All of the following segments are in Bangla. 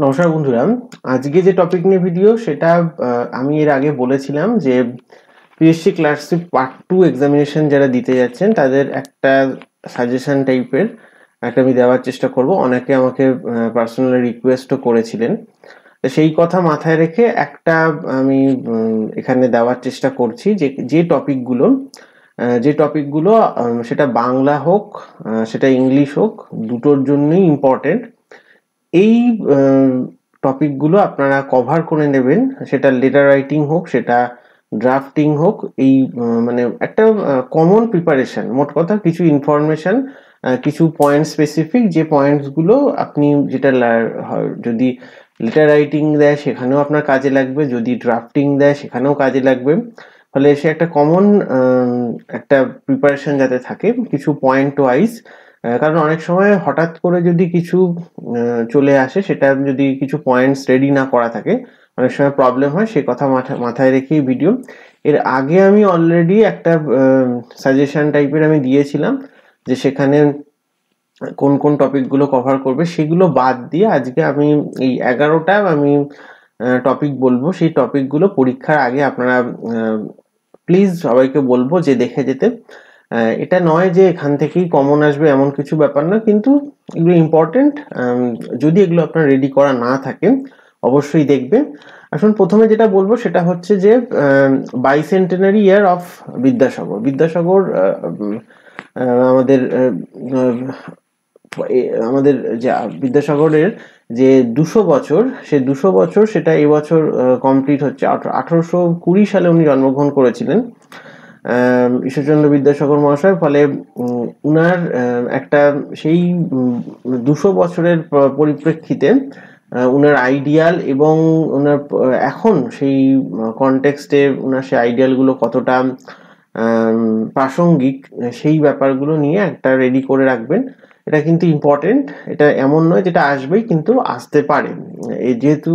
নমস্কার বন্ধুরা, আজকে যে টপিক নিয়ে ভিডিও সেটা আমি এর আগে বলেছিলাম যে পিএসসি ক্লার্কশিপ পার্ট 2 এক্সামিনেশন যারা দিতে যাচ্ছেন তাদের একটা সাজেশন টাইপের একটা আমি দেওয়ার চেষ্টা করব। অনেকে আমাকে পার্সোনালি রিকোয়েস্টও করেছিলেন, তো সেই কথা মাথায় রেখে একটা আমি এখানে দেওয়ার চেষ্টা করছি যে টপিকগুলো সেটা বাংলা হোক সেটা ইংলিশ হোক, দুটোর জন্যই ইম্পর্টেন্ট। এই টপিকগুলো আপনারা কভার করে নেবেন, সেটা লেটার রাইটিং হোক, সেটা ড্রাফটিং হোক। এই মানে একটা কমন প্রিপারেশন, মোট কথা কিছু ইনফরমেশন, কিছু পয়েন্ট স্পেসিফিক, যে পয়েন্টসগুলো আপনি যেটা যদি লেটার রাইটিং দেয় সেখানেও আপনার কাজে লাগবে, যদি ড্রাফটিং দেয় সেখানেও কাজে লাগবে। ফলে সে একটা কমন একটা প্রিপারেশন যাতে থাকে কিছু পয়েন্ট ওয়াইজ। কারণ অনেক সময় হঠাৎ করে যদি কিছু চলে আসে, সেটা যদি কিছু পয়েন্টস রেডি না করা থাকে অনেক সময় প্রবলেম হয়, সে কথা মাথায় রেখেই ভিডিও। এর আগে আমি অলরেডি একটা সাজেশন টাইপের আমি দিয়েছিলাম যে সেখানে কোন কোন টপিকগুলো কভার করবে, সেগুলো বাদ দিয়ে আজকে আমি এই 11টা আমি টপিক বলবো। সেই টপিকগুলো পরীক্ষার আগে আপনারা প্লিজ সবাইকে বলবো যে দেখে যেতে। এটা নয় যে এখান থেকেই কমন আসবে, এমন কিছু ব্যাপার না, কিন্তু এগুলো ইম্পর্টেন্ট। যদি এগুলো আপনার রেডি করা না থাকে অবশ্যই দেখবে। আসুন, প্রথমে যেটা বলবো সেটা হচ্ছে যে বাইসেন্টেনারি ইয়ার অফ বিদ্যাসাগর আমাদের আমাদের যে বিদ্যাসাগরের যে 200 বছর, সে 200 বছর সেটা এবছর কমপ্লিট হচ্ছে। 1820 সালে উনি জন্মগ্রহণ করেছিলেন, ঈশ্বরচন্দ্র বিদ্যাসাগর মহাশয়। ফলে উনার একটা সেই 200 বছরের পরিপ্রেক্ষিতে উনার আইডিয়াল এবং উনার এখন সেই কনটেক্সটে উনার সেই আইডিয়ালগুলো কতটা প্রাসঙ্গিক, সেই ব্যাপারগুলো নিয়ে একটা রেডি করে রাখবেন। এটা কিন্তু ইম্পর্টেন্ট, এটা এমন নয় যেটা আসবেই, কিন্তু আসতে পারে। যেহেতু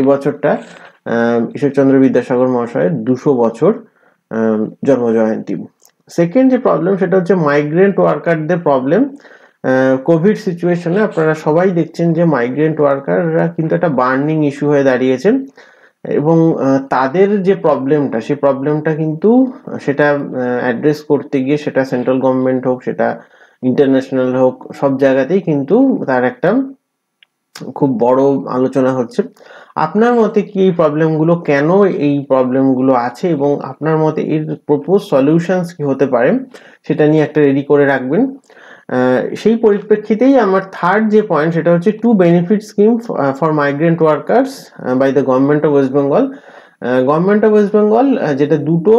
এবছরটা ঈশ্বরচন্দ্র বিদ্যাসাগর মহাশয়ের 200 বছর জন্মজয়ন্তী। সেকেন্ড যে প্রবলেম সেটা হচ্ছে মাইগ্রেন্ট ওয়ার্কারদের প্রবলেম। কোভিড সিচুয়েশনে আপনারা সবাই দেখছেন যে মাইগ্রেন্ট ওয়ার্কাররা কিন্তু একটা বার্নিং ইস্যু হয়ে দাঁড়িয়েছে, এবং তাদের যে প্রবলেমটা, সেই প্রবলেমটা কিন্তু সেটা অ্যাড্রেস করতে গিয়ে, সেটা সেন্ট্রাল গভর্নমেন্ট হোক, সেটা ইন্টারন্যাশনাল হোক, সব জায়গাতেই কিন্তু তার একটা খুব বড় আলোচনা হচ্ছে। আপনার মতে কি এই প্রবলেমগুলো, কেন এই প্রবলেমগুলো আছে, এবং আপনার মতে এর প্রপোজ সলিউশনস কি হতে পারে, সেটা নিয়ে একটা রেডি করে রাখবেন। সেই পরিপ্রেক্ষিতেই আমার থার্ড যে পয়েন্ট সেটা হচ্ছে 2 benefit scheme for migrant workers by the government of West Bengal. Government of West Bengal যেটা দুটো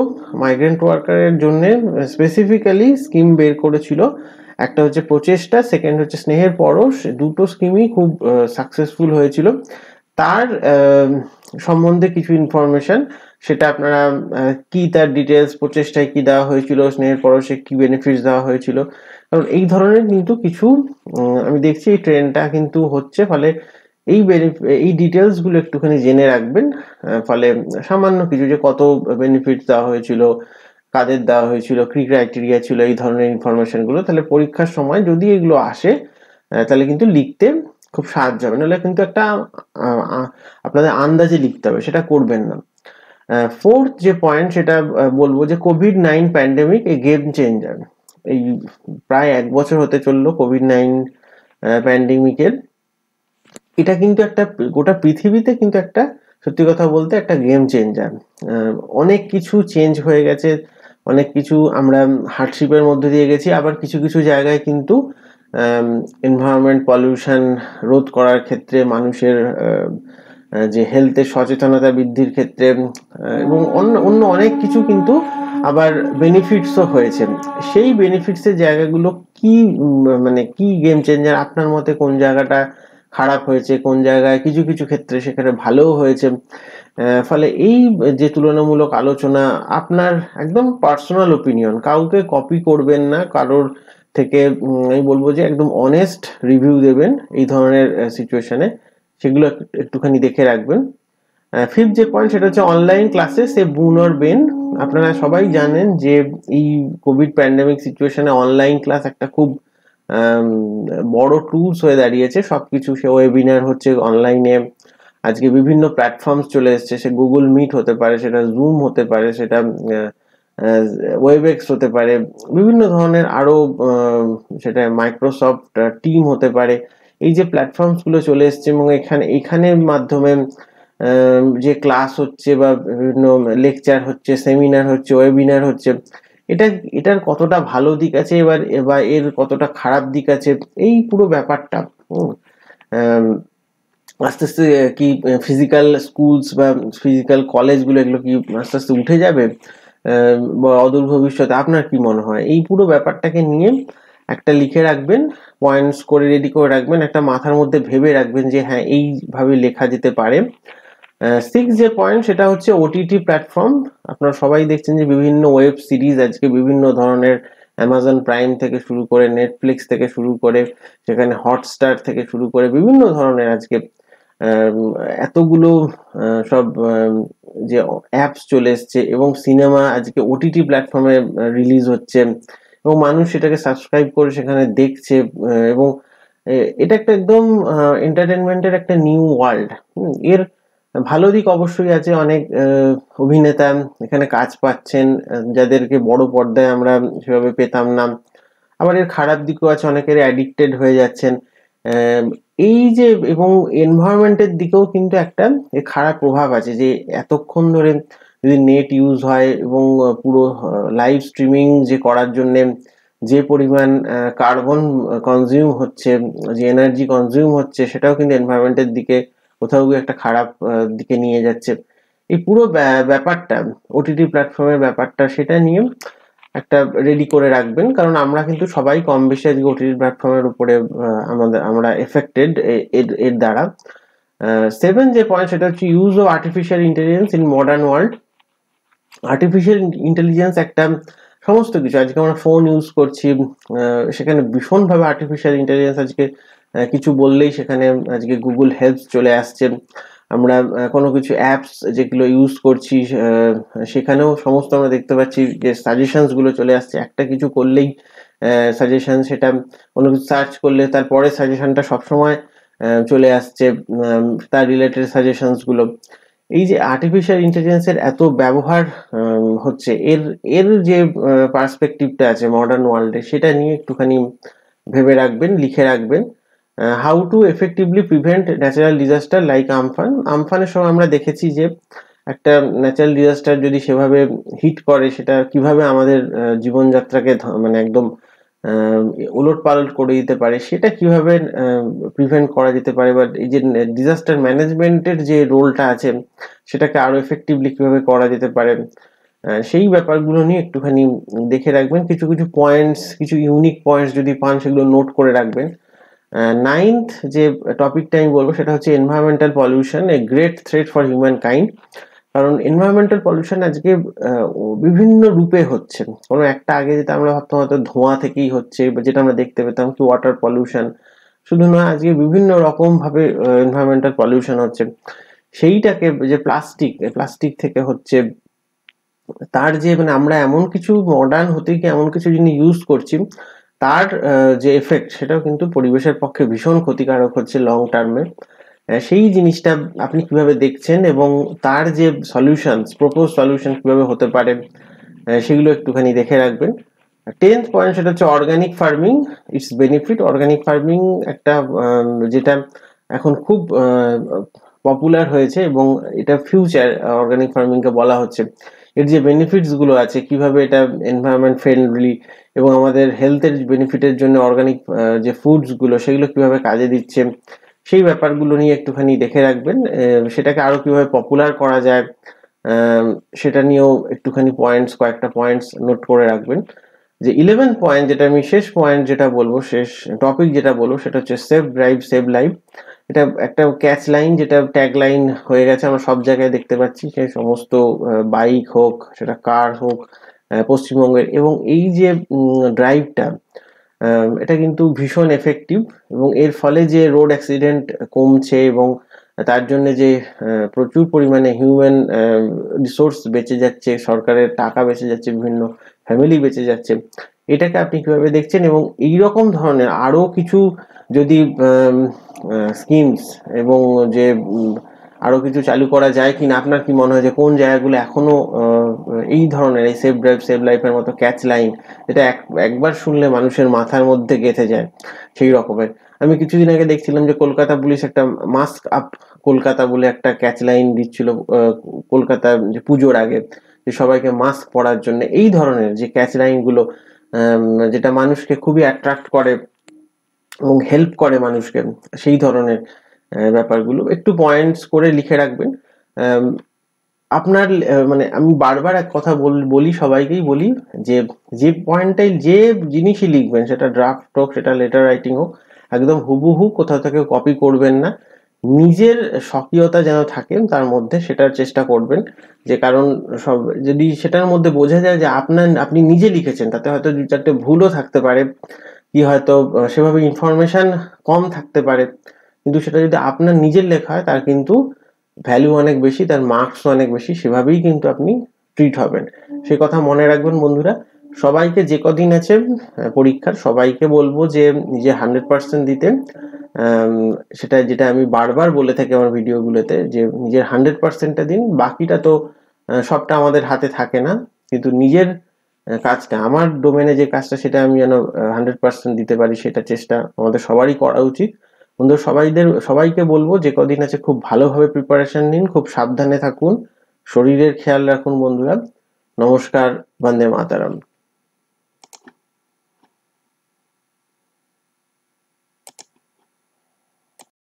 মাইগ্রেন্ট ওয়ার্কারের জন্য স্পেসিফিক্যালি স্কিম বের করেছিল। একটা হচ্ছে প্রচেষ্টা, সেকেন্ড হচ্ছে স্নেহের পরশ। দুটো স্কিমই খুব সাকসেসফুল হয়েছিল। তার সম্বন্ধে কিছু ইনফরমেশন, সেটা আপনারা কি তার ডিটেলস, প্রচেষ্টায় কি দেওয়া হয়েছিল, স্নেহের পরশে কি বেনিফিটস দেওয়া হয়েছিল, কারণ এই ধরনের কিন্তু কিছু আমি দেখছি এই ট্রেন্ডটা কিন্তু হচ্ছে। ফলে এই ডিটেলস গুলো একটুখানি জেনে রাখবেন। ফলে সামান্য কিছু, যে কত বেনিফিট দেওয়া হয়েছিল, কাদের দেওয়া হয়েছিল, কি ক্রাইটেরিয়া ছিল, এই ধরনের ইনফরমেশন গুলো, তাহলে পরীক্ষার সময় যদি এগুলো আসে তাহলে কিন্তু লিখতে খুব সাহায্য হবে। নাহলে কিন্তু একটা আপনাদের আন্দাজে লিখতে হবে, সেটা করবেন না। ফোর্থ যে পয়েন্ট সেটা বলবো যে কোভিড-9 প্যান্ডেমিক এ গেম চেঞ্জার। এই প্রায় 1 বছর হতে চললো কোভিড-9 প্যান্ডেমিকের। এটা কিন্তু একটা গোটা পৃথিবীতে কিন্তু একটা, সত্যি কথা বলতে, একটা গেম চেঞ্জার। অনেক কিছু চেঞ্জ হয়ে গেছে, অনেক কিছু আমরা হার্ডশিপের মধ্যে দিয়ে গেছি। আবার কিছু কিছু জায়গায় কিন্তু এনভায়রনমেন্ট পলিউশন রোধ করার ক্ষেত্রে, মানুষের যে হেলথের সচেতনতা বৃদ্ধির ক্ষেত্রে, এবং অন্য অনেক কিছু কিন্তু আবার বেনিফিটসও হয়েছে। সেই বেনিফিটসের জায়গাগুলো কি, মানে কি গেম চেঞ্জার, আপনার মতে কোন জায়গাটা খারাপ হয়েছে, কোন জায়গায় কিছু কিছু ক্ষেত্রে সেখানে ভালোও হয়েছে। ফলে এই যে তুলনামূলক আলোচনা, আপনার একদম পার্সোনাল ওপিনিয়ন, কাউকে কপি করবেন না, কারোর থেকে আমি বলবো যে একদম অনেস্ট রিভিউ দেবেন এই ধরনের সিচুয়েশনে, সেগুলো একটুখানি দেখে রাখবেন। ফিফথ যে পয়েন্ট সেটা হচ্ছে অনলাইন ক্লাসে সে বুন অর বেন। আপনারা সবাই জানেন যে এই কোভিড প্যান্ডেমিক সিচুয়েশনে অনলাইন ক্লাস একটা খুব বড় টুলস হয়ে দাঁড়িয়েছে সবকিছু। সে ওয়েবিনার হচ্ছে অনলাইনে, আজকে বিভিন্ন প্ল্যাটফর্মস চলে এসছে, সে গুগল মিট হতে পারে, সেটা জুম হতে পারে, সেটা ওয়েবএক্স হতে পারে, বিভিন্ন ধরনের আরো সেটা মাইক্রোসফট টিম হতে পারে। এই যে প্ল্যাটফর্মস গুলো চলে এসছে এবং এখানের মাধ্যমে যে ক্লাস হচ্ছে বা বিভিন্ন লেকচার হচ্ছে, সেমিনার হচ্ছে, ওয়েবিনার হচ্ছে, এটা এটার কতটা ভালো দিক আছে এবার এর কতটা খারাপ দিক আছে, এই পুরো ব্যাপারটা আস্তে আস্তে কি ফিজিক্যাল স্কুলস বা ফিজিক্যাল কলেজগুলো এগুলো কি আস্তে আস্তে উঠে যাবে বা অদূর ভবিষ্যতে? আপনার কি মনে হয়? এই পুরো ব্যাপারটাকে নিয়ে একটা লিখে রাখবেন, পয়েন্টস করে রেডি করে রাখবেন, একটা মাথার মধ্যে ভেবে রাখবেন যে হ্যাঁ এইভাবে লেখা যেতে পারে। 6 যে পয়েন্ট সেটা হচ্ছে ওটিটি প্ল্যাটফর্ম। আপনারা সবাই দেখছেন যে বিভিন্ন ওয়েব সিরিজ আজকে বিভিন্ন ধরনের, অ্যামাজন প্রাইম থেকে শুরু করে, নেটফ্লিক্স থেকে শুরু করে, সেখানে হটস্টার থেকে শুরু করে বিভিন্ন ধরনের আজকে এতগুলো সব যে অ্যাপস চলে এসছে এবং সিনেমা আজকে ওটিটি প্ল্যাটফর্মে রিলিজ হচ্ছে এবং মানুষ সেটাকে সাবস্ক্রাইব করে সেখানে দেখছে এবং এটা একটা একদম এন্টারটেনমেন্টের একটা নিউ ওয়ার্ল্ড। এর ভালো দিক অবশ্যই আছে, অনেক অভিনেতা এখানে কাজ পাচ্ছেন যাদেরকে বড় পর্দায় আমরা সেভাবে পেতাম না। আবার এর খারাপ দিকও আছে, অনেকের অ্যাডিক্টেড হয়ে যাচ্ছেন। এই যে এবং এনভায়রনমেন্টের দিকেও কিন্তু একটা খারাপ প্রভাব আছে যে এতক্ষণ ধরে যদি নেট ইউজ হয় এবং পুরো লাইভ স্ট্রিমিং যে করার জন্যে যে পরিমাণ কার্বন কনজিউম হচ্ছে, যে এনার্জি কনজিউম হচ্ছে, সেটাও কিন্তু এনভায়রনমেন্টের দিকে কোথাও গিয়ে একটা খারাপ দিকে নিয়ে যাচ্ছে। এই পুরো ব্যাপারটা, ওটিটি প্ল্যাটফর্মের ব্যাপারটা, সেটা নিয়ে একটা রেডি করে রাখবেন, কারণ আমরা কিন্তু সবাই কম বেশি আজকে ওটিটি প্ল্যাটফর্মের উপরে আমরা এফেক্টেড এর দ্বারা। 7 যে পয়েন্ট সেটা হচ্ছে use of artificial intelligence in modern world. Artificial intelligence একটা সমস্ত কিছু, আজকে আমরা ফোন ইউজ করছি, সেখানে ভীষণভাবে আর্টিফিশিয়াল ইন্টেলিজেন্স আজকে কিছু বললেই সেখানে আজকে গুগল হেল্প চলে আসছে। আমরা কোনো কিছু অ্যাপস যেগুলো ইউজ করছি সেখানেও সমস্ত আমরা দেখতে পাচ্ছি যে সাজেশনস গুলো চলে আসছে, একটা কিছু করলেই সাজেশন, সেটা কোনো কিছু সার্চ করলে তারপরে সাজেশনটা সবসময় চলে আসছে, তার রিলেটেড সাজেশনস গুলো। এই যে আর্টিফিশিয়াল ইন্টেলিজেন্সের এত ব্যবহার হচ্ছে, এর যে পার্সপেক্টিভটা আছে মডার্ন ওয়ার্ল্ডে, সেটা নিয়ে একটুখানি ভেবে রাখবেন, লিখে রাখবেন। How to effectively prevent natural disaster like Amphan. আমফানের সময় আমরা দেখেছি যে একটা ন্যাচারাল ডিজাস্টার যদি সেভাবে হিট করে, সেটা কিভাবে আমাদের জীবনযাত্রাকে মানে একদম উলটপালট করে দিতে পারে, সেটা কিভাবে প্রিভেন্ট করা যেতে পারে, বা এই যে ডিজাস্টার ম্যানেজমেন্টের যে রোলটা আছে সেটাকে আরো এফেক্টিভলি কিভাবে করা যেতে পারে, সেই ব্যাপারগুলো নিয়ে একটুখানি দেখে রাখবেন। কিছু কিছু পয়েন্টস, কিছু ইউনিক পয়েন্টস যদি পান সেগুলো নোট করে রাখবেন। 9th যে টপিকটা আমি বলবো সেটা হচ্ছে environmental pollution, a great threat for human kind. কারণ এনভায়রনমেন্টাল পলিউশন আজকে বিভিন্ন রূপে হচ্ছে। কোনো একটা আগে যেটা আমরা ভাবতাম হয়তো ধোঁয়া থেকেই হচ্ছে, বা যেটা আমরা দেখতে পেতাম কি ওয়াটার পলিউশন, শুধু নয় আজকে বিভিন্ন রকম ভাবে এনভায়রনমেন্টাল পলিউশন হচ্ছে। সেইটাকে যে প্লাস্টিক থেকে হচ্ছে, তার যে মানে আমরা এমন কিছু মডার্ন হতে গিয়ে এমন কিছু জিনিস ইউজ করছি, তার যে এফেক্ট সেটাও কিন্তু পরিবেশের পক্ষে ভীষণ ক্ষতিকারক হচ্ছে লং টার্মে। সেই জিনিসটা আপনি কিভাবে দেখছেন এবং তার যে প্রপোজ সলিউশন কিভাবে হতে পারে, সেগুলো একটুখানি দেখে রাখবেন। 10th পয়েন্ট সেটা হচ্ছে organic farming, it's benefit. Organic farming একটা যেটা এখন খুব পপুলার হয়েছে এবং এটা ফিউচার অর্গানিক ফার্মিং কে বলা হচ্ছে। এর যে বেনিফিটস গুলো আছে, কিভাবে এটা এনভায়রনমেন্ট ফ্রেন্ডলি এবং আমাদের হেলথের বেনিফিটের জন্য অর্গানিক যে ফুডস গুলো সেগুলো কিভাবে কাজে দিচ্ছে, সেই ব্যাপারগুলো নিয়ে একটুখানি দেখে রাখবেন। সেটাকে আরো কিভাবে পপুলার করা যায় সেটা নিয়েও একটুখানি কয়েকটা পয়েন্টস নোট করে রাখবেন। যে 11th পয়েন্ট যেটা আমি শেষ পয়েন্ট যেটা বলবো, শেষ টপিক যেটা বলবো, সেটা হচ্ছে সেভ ড্রাইভ সেভ লাইফ। এটা একটা ক্যাচ লাইন, যেটা ট্যাগ লাইন হয়ে গেছে, আমরা সব জায়গায় দেখতে পাচ্ছি, সেই সমস্ত বাইক হোক, সেটা কার হোক পশ্চিমবঙ্গের। এবং এই যে ড্রাইভটা, এটা কিন্তু ভীষণ এফেক্টিভ এবং এর ফলে যে রোড অ্যাক্সিডেন্ট কমছে এবং তার জন্য যে প্রচুর পরিমাণে হিউম্যান রিসোর্স বেঁচে যাচ্ছে, সরকারের টাকা বেঁচে যাচ্ছে, বিভিন্ন ফ্যামিলি বেঁচে যাচ্ছে, এটাকে আপনি কিভাবে দেখছেন, এবং এইরকম ধরনের আরো কিছু যদি স্কিমস এবং যে আরো কিছু চালু করা যায় কিনা, আপনার কি মনে হয় যে কোন জায়গাগুলো এখনো এই ধরনের এই সেভ ড্রাইভ সেভ লাইফের মতো ক্যাচ লাইন, যেটা একবার শুনলে মানুষের মাথার মধ্যে গেঁথে যায় সেই রকমের। আমি কিছুদিন আগে দেখছিলাম যে কলকাতা পুলিশ একটা মাস্ক আপ কলকাতা বলে একটা ক্যাচ লাইন দিচ্ছিল কলকাতা যে পুজোর আগে, যে সবাইকে মাস্ক পরার জন্য। এই ধরনের যে ক্যাচ লাইন গুলো যেটা মানুষকে খুবই অ্যাট্রাক্ট করে এবং হেল্প করে মানুষকে, সেই ধরনের ব্যাপারগুলো একটু পয়েন্টস করে লিখে রাখবেন। আপনার মানে আমি বারবার এক কথা বলি, সবাইকেই বলি যে যে পয়েন্টটাই যে জিনিসই লিখবেন, সেটা ড্রাফট হোক, সেটা লেটার রাইটিং হোক, একদম হুবহু কোথাও থেকে কপি করবেন না। নিজের স্বকীয়তা যেন থাকে তার মধ্যে, সেটার চেষ্টা করবেন। যে কারণ সব যদি সেটার মধ্যে বোঝা যায় যে আপনি নিজে লিখেছেন, তাতে হয়তো দু চারটে ভুলও থাকতে পারে, কি হয়তো সেভাবে ইনফরমেশন কম থাকতে পারে, কিন্তু সেটা যদি আপনার নিজের লেখা হয় তার কিন্তু ভ্যালু অনেক বেশি, তার মার্কস অনেক বেশি, সেভাবেই কিন্তু আপনি ট্রিট হবেন। সেই কথা মনে রাখবেন বন্ধুরা। সবাইকে যে কদিন আছে পরীক্ষার, সবাইকে বলবো যে নিজে 100% দিতে। সেটা যেটা আমি বারবার বলে থাকি আমার ভিডিওগুলোতে, যে নিজের 100%টা দিন। বাকিটা তো সবটা আমাদের হাতে থাকে না, কিন্তু নিজের কাজটা, আমার ডোমেনে যে কাজটা, সেটা আমি যেন 100% দিতে পারি, সেটা চেষ্টা আমাদের সবারই করা উচিত। বন্ধু সবাইকে বলবো যে কদিন আছে খুব ভালোভাবে প্রিপারেশন নিন, খুব সাবধানে থাকুন, শরীরের খেয়াল রাখুন বন্ধুরা। নমস্কার, বন্দে মাতারাম।